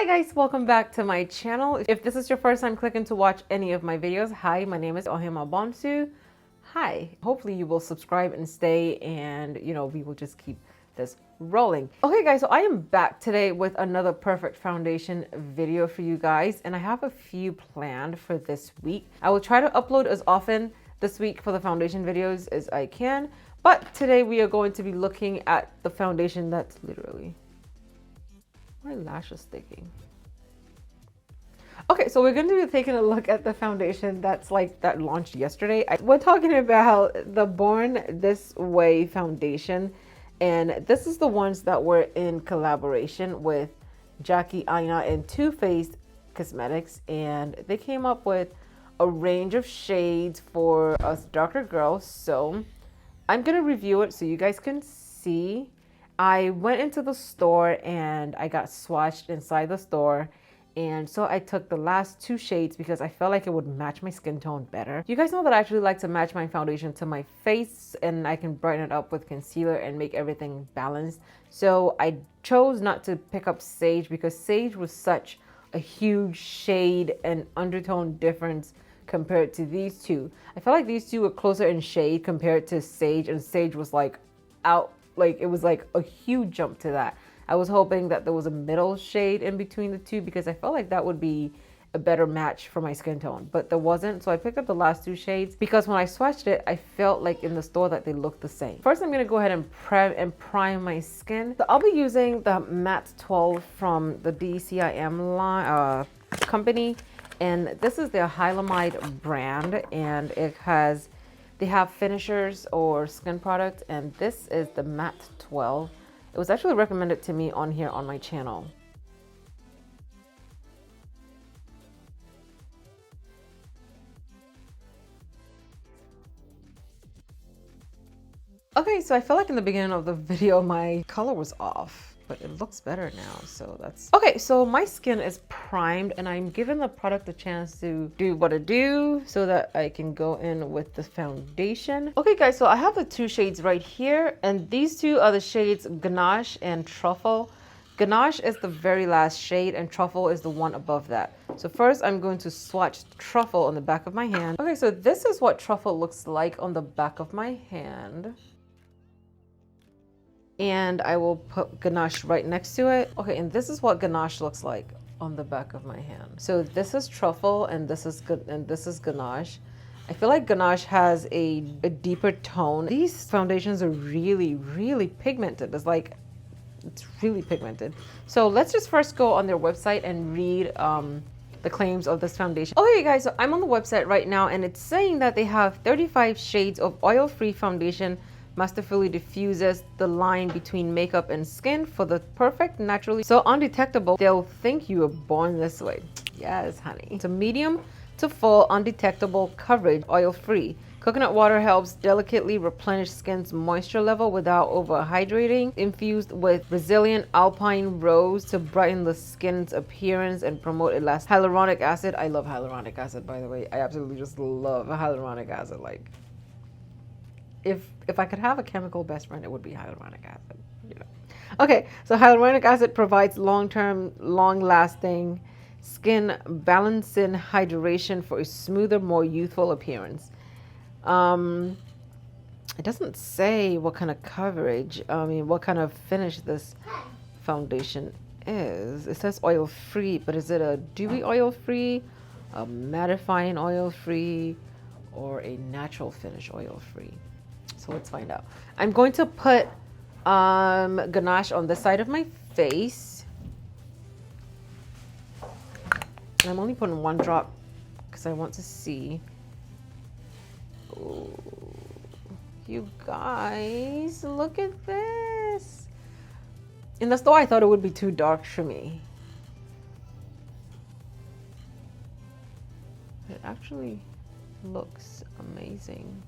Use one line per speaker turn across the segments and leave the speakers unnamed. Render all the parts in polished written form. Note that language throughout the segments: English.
Hi guys, welcome back to my channel. If this is your first time clicking to watch any of my videos, hi, my name is Ohemaa Bonsu. Hi, hopefully you will subscribe and stay, and we will just keep this rolling. Okay guys, so I am back today with another perfect foundation video for you guys, and I have a few planned for this week. I will try to upload as often this week for the foundation videos as I can, but today we are going to be looking at the foundation that's literally my lash is sticking. Okay, so we're going to be taking a look at the foundation that launched yesterday. We're talking about the Born This Way foundation, and this is the ones that were in collaboration with Jackie, Aina, and Too Faced Cosmetics, and they came up with a range of shades for us darker girls. So I'm gonna review it so you guys can see. I went into the store and I got swatched inside the store, and so I took the last two shades because I felt like it would match my skin tone better. You guys know that I actually like to match my foundation to my face, and I can brighten it up with concealer and make everything balanced. So I chose not to pick up Sage because Sage was such a huge shade and undertone difference compared to these two. I felt like these two were closer in shade compared to Sage, and Sage was like out. Like it was like a huge jump to that. I was hoping that there was a middle shade in between the two because I felt like that would be a better match for my skin tone, but there wasn't. So I picked up the last two shades because when I swatched it, I felt like in the store that they looked the same. First, I'm gonna go ahead and prime my skin. So I'll be using the Matte 12 from the DCIM line, company, and this is their Hylamide brand, and they have finishers or skin product, and this is the Matte 12. It was actually recommended to me on here on my channel. Okay, so I feel like in the beginning of the video my color was off, but it looks better now, so that's okay. So my skin is primed, and I'm giving the product a chance to do what it do so that I can go in with the foundation. Okay guys, so I have the two shades right here, and these two are the shades Ganache and Truffle. Ganache is the very last shade, and Truffle is the one above that. So first I'm going to swatch Truffle on the back of my hand. Okay, so this is what Truffle looks like on the back of my hand. And I will put Ganache right next to it. Okay, and this is what Ganache looks like on the back of my hand. So this is Truffle, and this is Ganache. I feel like Ganache has a deeper tone. These foundations are really, really pigmented. It's really pigmented. So let's just first go on their website and read the claims of this foundation. Okay guys, so I'm on the website right now, and it's saying that they have 35 shades of oil-free foundation, masterfully diffuses the line between makeup and skin for the perfect, naturally so undetectable. They'll think you were born this way. Yes, honey. It's a medium to full undetectable coverage, oil-free. Coconut water helps delicately replenish skin's moisture level without overhydrating. Infused with resilient alpine rose to brighten the skin's appearance and promote elasticity. Hyaluronic acid. I love hyaluronic acid, by the way. I absolutely just love hyaluronic acid. Like, if I could have a chemical best friend, it would be hyaluronic acid, Okay, so hyaluronic acid provides long-term, long-lasting skin balancing hydration for a smoother, more youthful appearance. It doesn't say what kind of coverage, what kind of finish this foundation is. It says oil-free, but is it a dewy oil-free, a mattifying oil-free, or a natural finish oil-free? So let's find out. I'm going to put Ganache on this side of my face. And I'm only putting one drop because I want to see. Ooh, you guys, look at this. In the store, I thought it would be too dark for me. It actually looks amazing.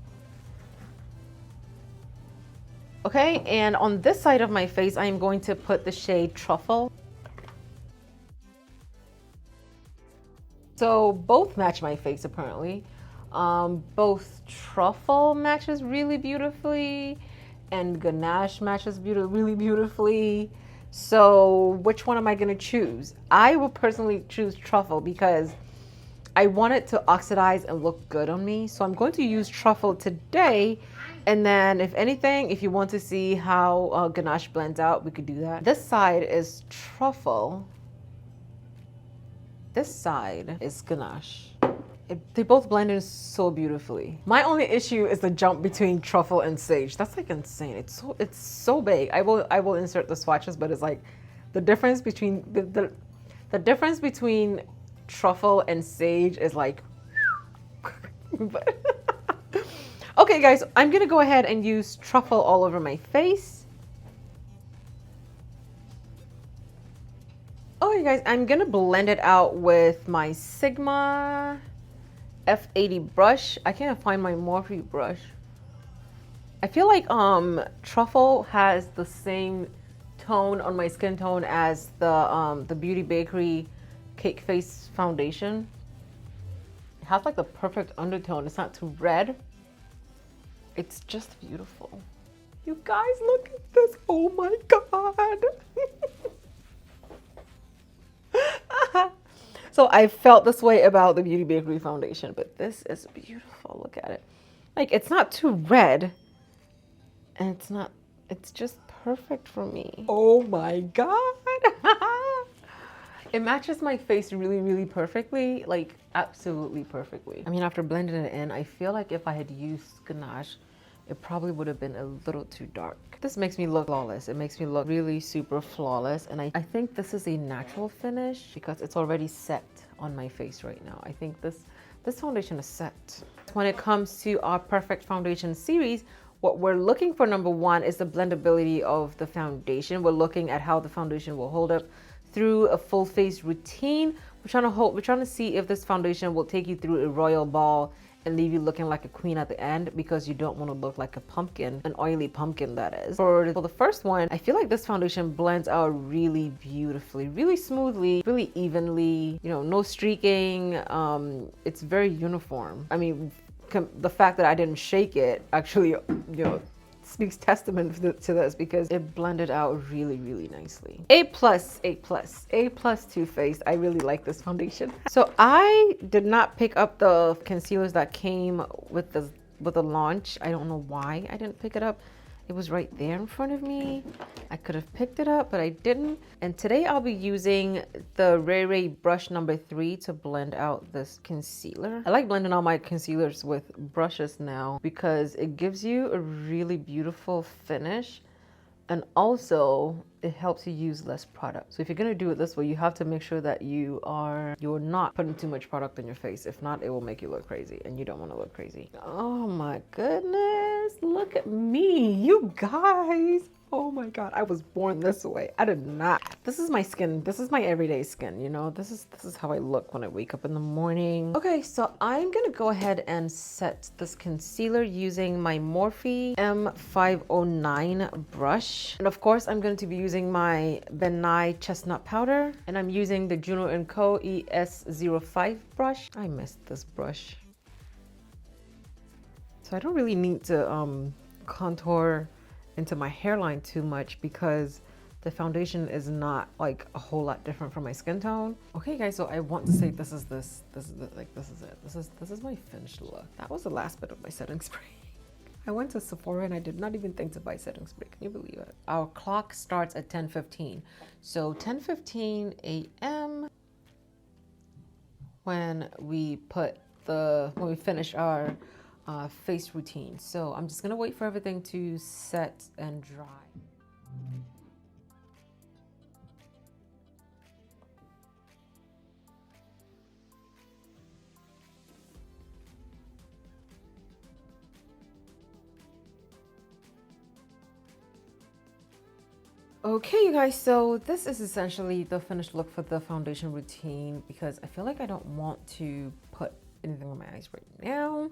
Okay, and on this side of my face, I am going to put the shade Truffle. So both match my face apparently. Both Truffle matches really beautifully, and Ganache matches really beautifully. So which one am I gonna choose? I will personally choose Truffle because I want it to oxidize and look good on me. So I'm going to use Truffle today. And then if anything, if you want to see how Ganache blends out, we could do that. This side is Truffle. This side is Ganache. They both blend in so beautifully. My only issue is the jump between Truffle and Sage. That's like insane. It's so big. I will insert the swatches, but it's like the difference between the difference between Truffle and Sage is like okay guys, I'm gonna go ahead and use Truffle all over my face. Okay guys, I'm gonna blend it out with my Sigma F80 brush. I can't find my Morphe brush. I feel like Truffle has the same tone on my skin tone as the Beauty Bakery Cake Face foundation. It has like the perfect undertone. It's not too red. It's just beautiful. You guys, look at this. Oh my God. So I felt this way about the Beauty Bakery foundation, but this is beautiful. Look at it. Like, it's not too red, and it's just perfect for me. Oh my God. It matches my face really, really perfectly, like absolutely perfectly. I mean, after blending it in, I feel like if I had used Ganache, it probably would have been a little too dark. This makes me look flawless. It makes me look really super flawless. And I think this is a natural finish because it's already set on my face right now. I think this foundation is set. When it comes to our Perfect Foundation series, what we're looking for, number one, is the blendability of the foundation. We're looking at how the foundation will hold up through a full face routine. We're trying to see if this foundation will take you through a royal ball and leave you looking like a queen at the end, because you don't want to look like a pumpkin, an oily pumpkin that is. For the first one, I feel like this foundation blends out really beautifully, really smoothly, really evenly, you know, no streaking. It's very uniform. I mean, the fact that I didn't shake it actually, you know, speaks testament to this because it blended out really, really nicely. A+, Too-Faced. I really like this foundation. So I did not pick up the concealers that came with the launch. I don't know why I didn't pick it up. It was right there in front of me. I could have picked it up, but I didn't. And today I'll be using the Ray Ray brush number 3 to blend out this concealer. I like blending all my concealers with brushes now because it gives you a really beautiful finish. And also it helps you use less product. So if you're gonna do it this way, you have to make sure that you're not putting too much product on your face. If not, it will make you look crazy, and you don't want to look crazy. Oh my goodness, look at me, you guys. Oh my God, I was born this way. I did not. This is my skin. This is my everyday skin, you know? This is how I look when I wake up in the morning. Okay, so I'm gonna go ahead and set this concealer using my Morphe M509 brush. And of course, I'm going to be using my Benai Chestnut Powder. And I'm using the Juno & Co. ES05 brush. I missed this brush. So I don't really need to contour into my hairline too much because the foundation is not like a whole lot different from my skin tone. Okay guys, so I want to say this is it. This is my finished look. That was the last bit of my setting spray. I went to Sephora and I did not even think to buy setting spray. Can you believe it? Our clock starts at 10:15. So 10:15 a.m. when we finish our face routine. So I'm just gonna wait for everything to set and dry. Okay, you guys, so this is essentially the finished look for the foundation routine because I feel like I don't want to put anything on my eyes right now.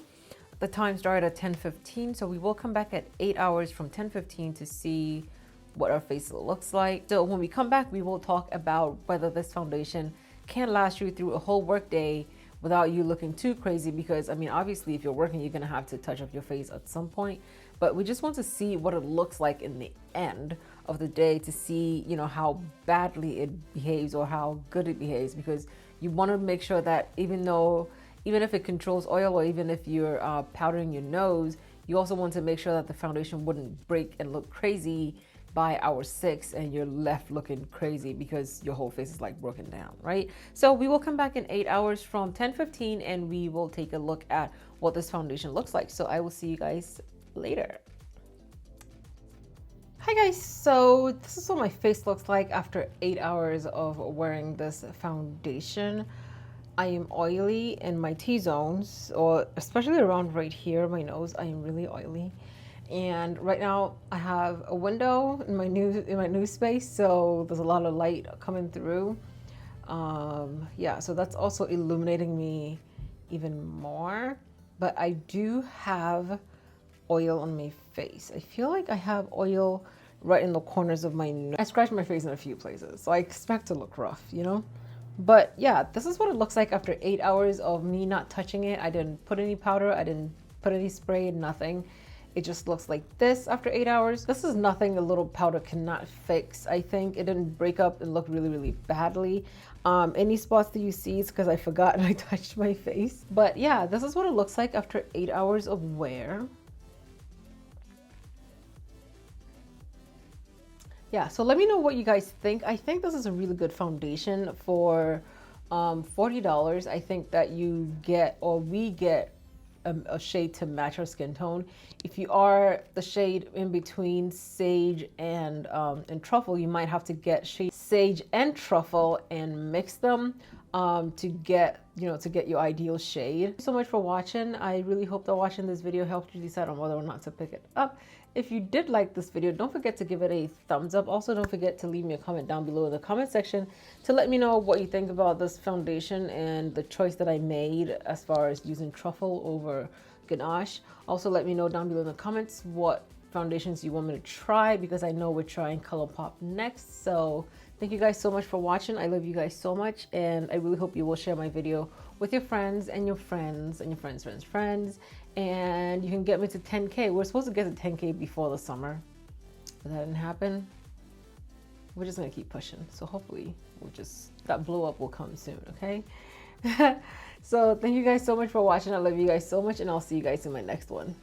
The time started at 10:15, so we will come back at 8 hours from 10:15 to see what our face looks like. So when we come back, we will talk about whether this foundation can last you through a whole work day without you looking too crazy, because I mean, obviously if you're working, you're gonna have to touch up your face at some point, but we just want to see what it looks like in the end of the day to see, you know, how badly it behaves or how good it behaves, because you want to make sure that even if it controls oil, or even if you're powdering your nose, you also want to make sure that the foundation wouldn't break and look crazy by hour 6 and you're left looking crazy because your whole face is like broken down, right? So we will come back in 8 hours from 10:15 and we will take a look at what this foundation looks like. So I will see you guys later. Hi guys, so this is what my face looks like after 8 hours of wearing this foundation. I am oily in my T-zones, or especially around right here, my nose. I am really oily. And right now I have a window in my new space, so there's a lot of light coming through. Yeah, so that's also illuminating me even more. But I do have oil on my face. I feel like I have oil right in the corners of my nose. I scratched my face in a few places, so I expect to look rough, you know? But yeah, this is what it looks like after 8 hours of me not touching it. I didn't put any powder, I didn't put any spray, nothing. It just looks like this after 8 hours. This is nothing a little powder cannot fix. I think it didn't break up and look really, really badly. Any spots that you see is because I forgot and I touched my face. But yeah, this is what it looks like after 8 hours of wear. Yeah, so let me know what you guys think. I think this is a really good foundation for $40. I think that you get, or we get, a shade to match our skin tone. If you are the shade in between sage and truffle, you might have to get shade sage and truffle and mix them to get your ideal shade. Thank you so much for watching. I really hope that watching this video helped you decide on whether or not to pick it up. If you did like this video, don't forget to give it a thumbs up. Also, don't forget to leave me a comment down below in the comment section to let me know what you think about this foundation and the choice that I made as far as using truffle over Ganache. Also, let me know down below in the comments what foundations you want me to try, because I know we're trying ColourPop next. So thank you guys so much for watching. I love you guys so much, and I really hope you will share my video with your friends and your friends and your friends, and you can get me to 10K. We're supposed to get to 10K before the summer, but that didn't happen. We're just gonna keep pushing. So hopefully that blow up will come soon, okay? So thank you guys so much for watching. I love you guys so much, and I'll see you guys in my next one.